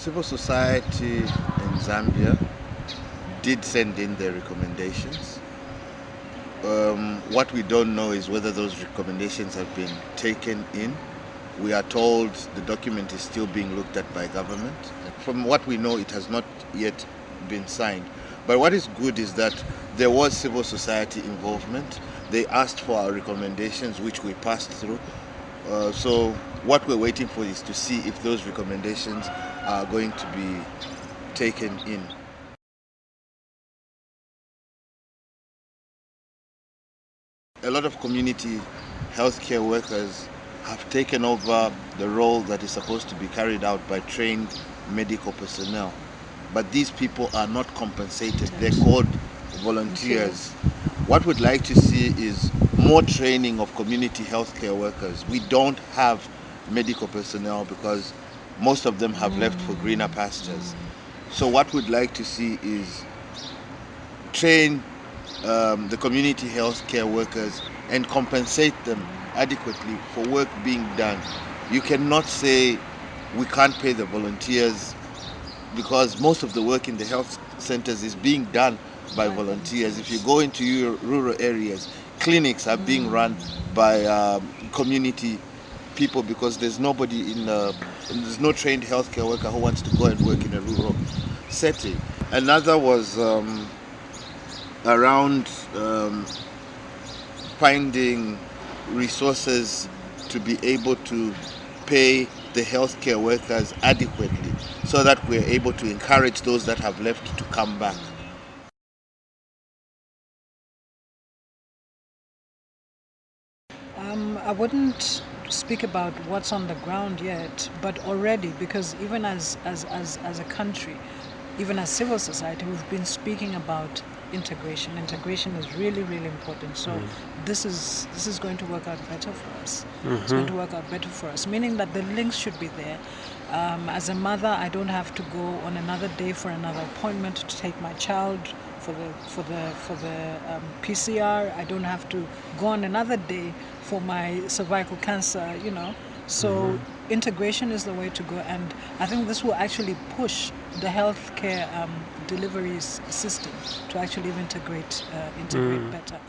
Civil society in Zambia did send in their recommendations. What we don't know is whether those recommendations have been taken in. We are told the document is still being looked at by government. From what we know, it has not yet been signed. But what is good is that there was civil society involvement. They asked for our recommendations, which we passed through. So what we're waiting for is to see if those recommendations are going to be taken in. A lot of community healthcare workers have taken over the role that is supposed to be carried out by trained medical personnel. But these people are not compensated. They're called volunteers. What we'd like to see is more training of community healthcare workers. We don't have medical personnel because most of them have left for greener pastures. So what we'd like to see is train the community healthcare workers and compensate them adequately for work being done. You cannot say we can't pay the volunteers because most of the work in the health centers is being done by volunteers. If you go into your rural areas, clinics are being run by community people because there's nobody there's no trained healthcare worker who wants to go and work in a rural setting. Another was around finding resources to be able to pay the healthcare workers adequately so that we're able to encourage those that have left to come back. I wouldn't speak about what's on the ground yet, but already, because even as a country, even as civil society, we've been speaking about integration. Integration is really, really important. So this is going to work out better for us. It's going to work out better for us, meaning that the links should be there. As a mother, I don't have to go on another day for another appointment to take my child for the PCR. I don't have to go on another day for my cervical cancer. So integration is the way to go, and I think this will actually push the healthcare delivery system to actually integrate better.